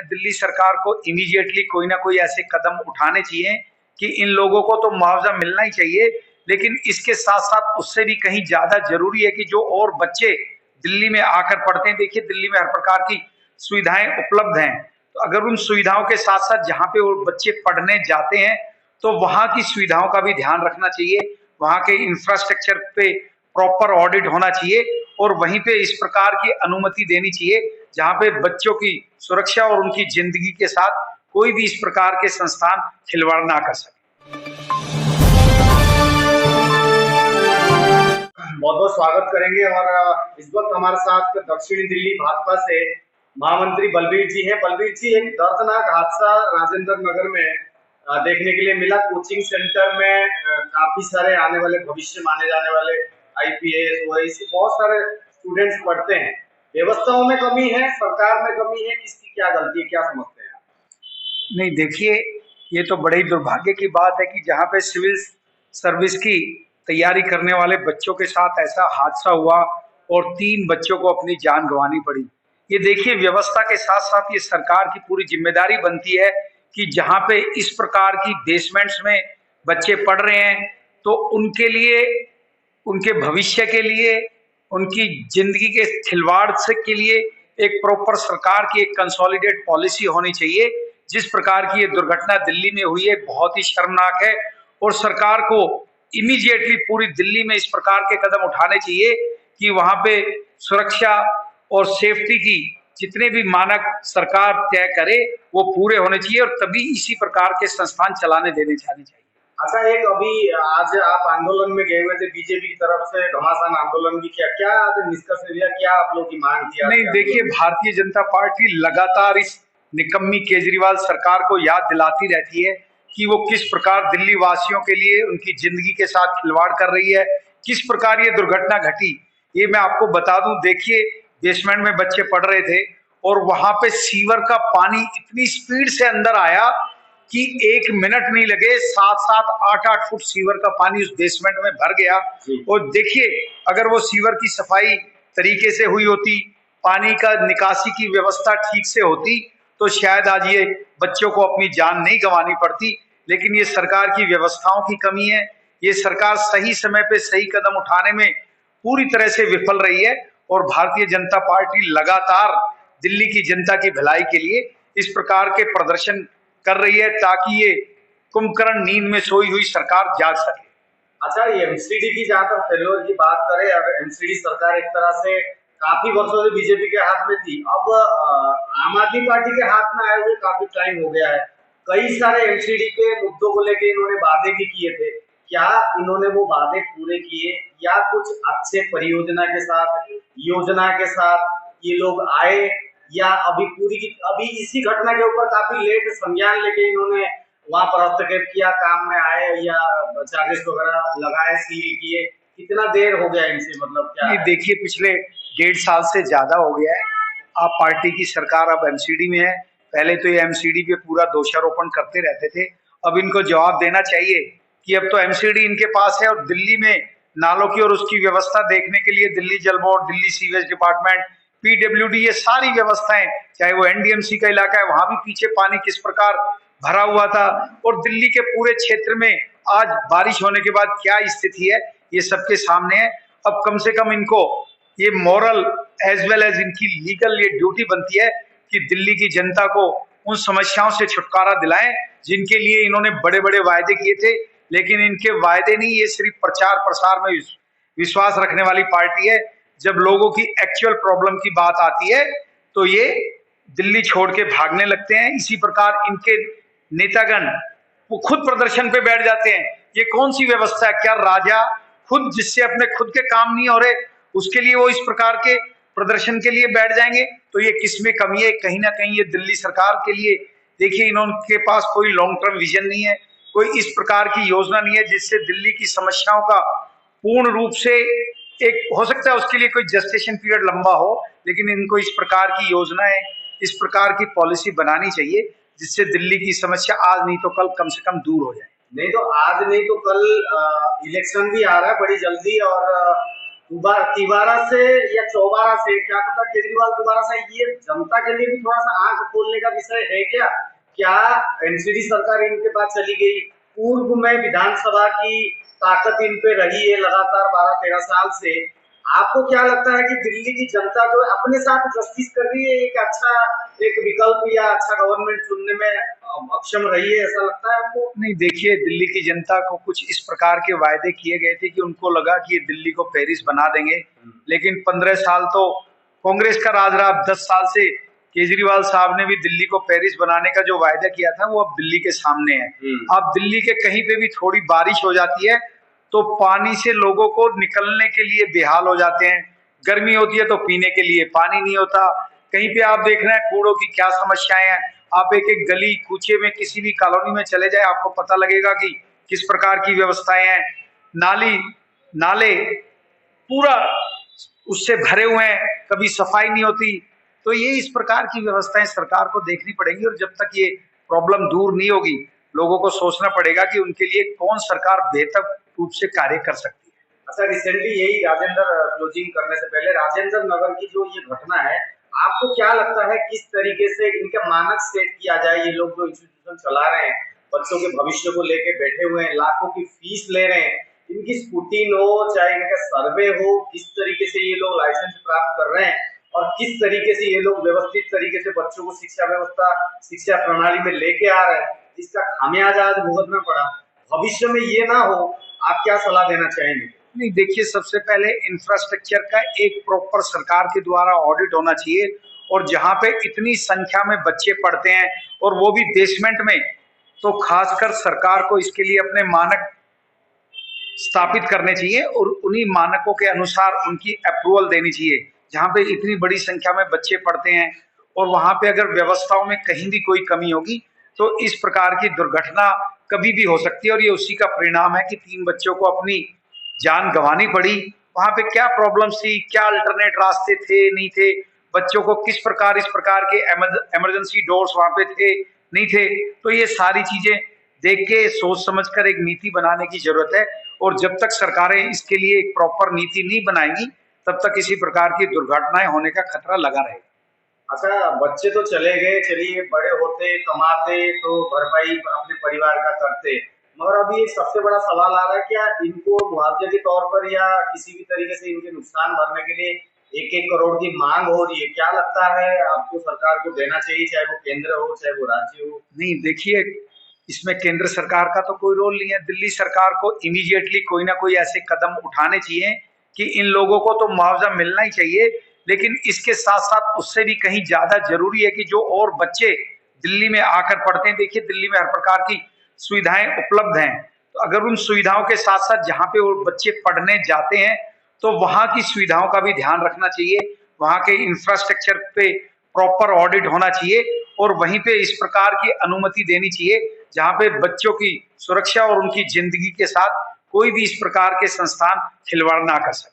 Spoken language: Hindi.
दिल्ली सरकार को इमीडिएटली कोई ना कोई ऐसे कदम उठाने चाहिए कि इन लोगों को तो मुआवजा मिलना ही चाहिए, लेकिन इसके साथ साथ उससे भी कहीं ज्यादा जरूरी है कि जो और बच्चे दिल्ली में आकर पढ़ते हैं, देखिए दिल्ली में हर प्रकार की सुविधाएं उपलब्ध हैं, तो अगर उन सुविधाओं के साथ साथ जहाँ पे वो बच्चे पढ़ने जाते हैं तो वहां की सुविधाओं का भी ध्यान रखना चाहिए, वहां के इंफ्रास्ट्रक्चर पे प्रॉपर ऑडिट होना चाहिए और वहीं पे इस प्रकार की अनुमति देनी चाहिए जहां पे बच्चों की सुरक्षा और उनकी जिंदगी के साथ कोई भी इस प्रकार के संस्थान खिलवाड़ ना कर सके। बहुत बहुत स्वागत करेंगे और इस वक्त हमारे साथ दक्षिणी दिल्ली भाजपा से महामंत्री बलबीर जी हैं। बलबीर जी, एक दर्दनाक हादसा राजेंद्र नगर में देखने के लिए मिला। कोचिंग सेंटर में काफी सारे आने वाले भविष्य माने जाने वाले आईपीएस ओआईसी बहुत सारे स्टूडेंट्स पढ़ते हैं। व्यवस्थाओं में कमी है, सरकार में कमी है, किसकी क्या गलती है, क्या समझते हैं आप? नहीं देखिए, ये तो बड़े ही दुर्भाग्य की बात है कि जहाँ पे सिविल सर्विस की तैयारी करने वाले बच्चों के साथ ऐसा हादसा हुआ और 3 बच्चों को अपनी जान गंवानी पड़ी। ये देखिए, व्यवस्था के साथ साथ ये सरकार की पूरी जिम्मेदारी बनती है कि जहाँ पे इस प्रकार की बेसमेंट्स में बच्चे पढ़ रहे हैं तो उनके लिए, उनके भविष्य के लिए, उनकी जिंदगी के खिलवाड़ से के लिए एक प्रॉपर सरकार की एक कंसोलिडेट पॉलिसी होनी चाहिए। जिस प्रकार की ये दुर्घटना दिल्ली में हुई है बहुत ही शर्मनाक है और सरकार को इमीडिएटली पूरी दिल्ली में इस प्रकार के कदम उठाने चाहिए कि वहां पे सुरक्षा और सेफ्टी की जितने भी मानक सरकार तय करे वो पूरे होने चाहिए और तभी इसी प्रकार के संस्थान चलाने देने जाने चाहिए। अच्छा, एक अभी आज आप आंदोलन में गए हुए थे, बीजेपी की तरफ से घमासान आंदोलन भी किया, क्या आज निष्कर्ष लिया, क्या आप लोग की मांग थी? नहीं देखिए, भारतीय जनता पार्टी लगातार इस निकम्मी केजरीवाल सरकार को याद दिलाती रहती है कि वो किस प्रकार दिल्ली वासियों के लिए उनकी जिंदगी के साथ खिलवाड़ कर रही है, किस प्रकार ये दुर्घटना घटी। ये मैं आपको बता दूं, देखिए बेसमेंट में बच्चे पढ़ रहे थे और वहां पे सीवर का पानी इतनी स्पीड से अंदर आया कि 1 मिनट नहीं लगे, 7-7, 8-8 फुट सीवर का पानी उस बेसमेंट में भर गया। और देखिए, अगर वो सीवर की सफाई तरीके से हुई होती, पानी का निकासी की व्यवस्था ठीक से होती तो शायद आज ये बच्चों को अपनी जान नहीं गंवानी पड़ती। लेकिन ये सरकार की व्यवस्थाओं की कमी है, ये सरकार सही समय पे सही कदम उठाने में पूरी तरह से विफल रही है और भारतीय जनता पार्टी लगातार दिल्ली की जनता की भलाई के लिए इस प्रकार के प्रदर्शन कर रही है ताकि ये कुंभकर्ण नींद में सोई हुई सरकार जाग सके। अच्छा, ये एमसीडी की जहाँ तक फेल्योर की बात करें, अगर एमसीडी सरकार एक तरह से काफी वर्षों से बीजेपी के हाथ में थी, अब आम आदमी पार्टी के हाथ में आए हुए काफी टाइम हो गया है। कई सारे एमसीडी के मुद्दों को लेकर इन्होंने वादे भी किए थे, क्या इन्होंने वो वादे पूरे किए या कुछ अच्छे परियोजना के साथ, योजना के साथ ये लोग आए, या अभी अभी इसी घटना के ऊपर काफी लेट संज्ञान लेके इन्होंने वहां पर हस्तक्षेप किया, काम में आए या चार्जेस वगैरह लगाए, सील किए? कितना देर हो गया इनसे, मतलब क्या? देखिए, पिछले 1.5 साल से ज्यादा हो गया है। आप पार्टी की सरकार अब एमसीडी में है, पहले तो ये एमसीडी पे पूरा दोषारोपण करते रहते थे। अब इनको जवाब देना चाहिए कि अब तो एमसीडी इनके पास है और दिल्ली में नालों की और उसकी व्यवस्था देखने के लिए दिल्ली जल board, Delhi sewage department, PWD, ये सारी व्यवस्थाएं, चाहे वो एनडीएमसी का इलाका है वहां भी पीछे पानी किस प्रकार भरा हुआ था और दिल्ली के पूरे क्षेत्र में आज बारिश होने के बाद क्या स्थिति है ये सबके सामने है। अब कम से कम इनको ये मॉरल एज वेल एज इनकी लीगल ये ड्यूटी बनती है कि दिल्ली की जनता को उन समस्याओं से छुटकारा दिलाएं जिनके लिए इन्होंने बड़े बड़े वायदे किए थे। लेकिन इनके वायदे नहीं, ये सिर्फ प्रचार प्रसार में विश्वास रखने वाली पार्टी है। जब लोगों की एक्चुअल प्रॉब्लम की बात आती है तो ये दिल्ली छोड़ के भागने लगते हैं। इसी प्रकार इनके नेतागण वो खुद प्रदर्शन पे बैठ जाते हैं। ये कौन सी व्यवस्था है? क्या राजा खुद, जिससे अपने खुद के काम नहीं हो रहे, उसके लिए वो इस प्रकार के प्रदर्शन के लिए बैठ जाएंगे? तो ये किसमें कमी है? कहीं ना कहीं ये दिल्ली सरकार के लिए, देखिए इनके पास कोई लॉन्ग टर्म विजन नहीं है, कोई इस प्रकार की योजना नहीं है जिससे दिल्ली की समस्याओं का पूर्ण रूप से, एक हो सकता है उसके लिए कोई जस्टेशन पीरियड लंबा हो, लेकिन इनको इस प्रकार की योजनाएं, इस प्रकार की पॉलिसी बनानी चाहिए जिससे दिल्ली की समस्या आज नहीं तो कल कम से कम दूर हो जाए। नहीं तो आज नहीं तो कल इलेक्शन भी आ रहा है बड़ी जल्दी और तिवारा से या चौबारा से, क्या पता केजरीवाल दोबारा से, ये जनता के लिए भी थोड़ा सा आंख खोलने का विषय है क्या? क्या एनसीडी सरकार इनके पास चली गई? पूर्व में विधानसभा की ताकत इन पे रही है लगातार 12-13 साल से। आपको क्या लगता है कि दिल्ली की जनता जो है अपने साथ जस्टिस कर रही है, एक अच्छा एक विकल्प या अच्छा गवर्नमेंट चुनने में अक्षम रही है, ऐसा लगता है आपको? नहीं, देखिए, दिल्ली की जनता को कुछ इस प्रकार के वायदे किए गए थे कि उनको लगा कि ये दिल्ली को पेरिस बना देंगे, लेकिन 15 साल तो कांग्रेस का राज रहा। 10 साल से केजरीवाल साहब ने भी दिल्ली को पेरिस बनाने का जो वायदा किया था वो अब दिल्ली के सामने है। अब दिल्ली के कहीं पे भी थोड़ी बारिश हो जाती है तो पानी से लोगों को निकलने के लिए बेहाल हो जाते हैं। गर्मी होती है तो पीने के लिए पानी नहीं होता। कहीं पे आप देख रहे हैं कूड़ों की क्या समस्याएं हैं। आप एक एक गली कूचे में किसी भी कॉलोनी में चले जाए, आपको पता लगेगा कि किस प्रकार की व्यवस्थाएं हैं। नाली नाले पूरा उससे भरे हुए हैं, कभी सफाई नहीं होती। तो ये इस प्रकार की व्यवस्थाएं सरकार को देखनी पड़ेगी, और जब तक ये प्रॉब्लम दूर नहीं होगी लोगों को सोचना पड़ेगा कि उनके लिए कौन सरकार बेहतर रूप से कार्य कर सकती है। अच्छा, रिसेंटली यही राजेंद्र क्लोजिंग करने से पहले राजेंद्र नगर की जो ये घटना है, आपको क्या लगता है किस तरीके से इनके मानक सेट किया जाए? ये लोग जो इंस्टीट्यूशन चला रहे हैं, बच्चों के भविष्य को लेके बैठे हुए हैं, लाखों की फीस ले रहे हैं, इनकी स्कूटिंग हो चाहे इनका सर्वे हो, किस तरीके से ये लोग लाइसेंस प्राप्त कर रहे हैं और किस तरीके से ये लोग व्यवस्थित तरीके से बच्चों को शिक्षा व्यवस्था, शिक्षा प्रणाली में लेके आ रहे हैं, इसका खामियाजा आज भुगतना पड़ा। भविष्य में ये ना हो, आप क्या सलाह देना चाहेंगे? नहीं, देखिए, सबसे पहले इंफ्रास्ट्रक्चर का एक प्रॉपर सरकार के द्वारा ऑडिट होना चाहिए, और जहां पे इतनी संख्या में बच्चे पढ़ते हैं और वो भी बेसमेंट में, तो खासकर सरकार को इसके लिए अपने मानक स्थापित करने चाहिए और उन्हीं मानकों के अनुसार उनकी अप्रूवल देनी चाहिए। जहां पे इतनी बड़ी संख्या में बच्चे पढ़ते हैं और वहां पे अगर व्यवस्थाओं में कहीं भी कोई कमी होगी तो इस प्रकार की दुर्घटना कभी भी हो सकती है, और ये उसी का परिणाम है कि 3 बच्चों को अपनी जान गंवानी पड़ी। वहां पे क्या प्रॉब्लम्स थी, क्या अल्टरनेट रास्ते थे, नहीं थे, बच्चों को किस प्रकार इस प्रकार के इमरजेंसी डोर्स वहां पे थे, नहीं थे। तो ये सारी चीजें देख के सोच समझकर एक नीति बनाने की जरूरत है, और जब तक सरकारें इसके लिए एक प्रॉपर नीति नहीं बनाएंगी तब तक इसी प्रकार की दुर्घटनाएं होने का खतरा लगा रहेगा। अच्छा, बच्चे तो चले गए, चलिए बड़े होते, कमाते तो भरपाई अपने परिवार का करते। मगर अभी एक सबसे बड़ा सवाल आ रहा है, क्या इनको मुआवजे के तौर पर या किसी भी तरीके से इनके नुकसान भरने के लिए 1-1 करोड़ की मांग हो रही है। क्या लगता है आपको सरकार को देना चाहिए, चाहे वो केंद्र हो, चाहे वो राज्य हो? नहीं, देखिए, इसमें केंद्र सरकार का तो कोई रोल नहीं है। दिल्ली सरकार को इमीडिएटली कोई ना कोई ऐसे कदम उठाने चाहिए कि इन लोगों को तो मुआवजा मिलना ही चाहिए, लेकिन इसके साथ साथ उससे भी कहीं ज्यादा जरूरी है कि जो और बच्चे दिल्ली में आकर पढ़ते हैं, देखिए दिल्ली में हर प्रकार की सुविधाएं उपलब्ध हैं, तो अगर उन सुविधाओं के साथ साथ जहाँ पे वो बच्चे पढ़ने जाते हैं तो वहाँ की सुविधाओं का भी ध्यान रखना चाहिए, वहाँ के इंफ्रास्ट्रक्चर पे प्रॉपर ऑडिट होना चाहिए, और वहीं पे इस प्रकार की अनुमति देनी चाहिए जहाँ पे बच्चों की सुरक्षा और उनकी जिंदगी के साथ कोई भी इस प्रकार के संस्थान खिलवाड़ ना कर सके।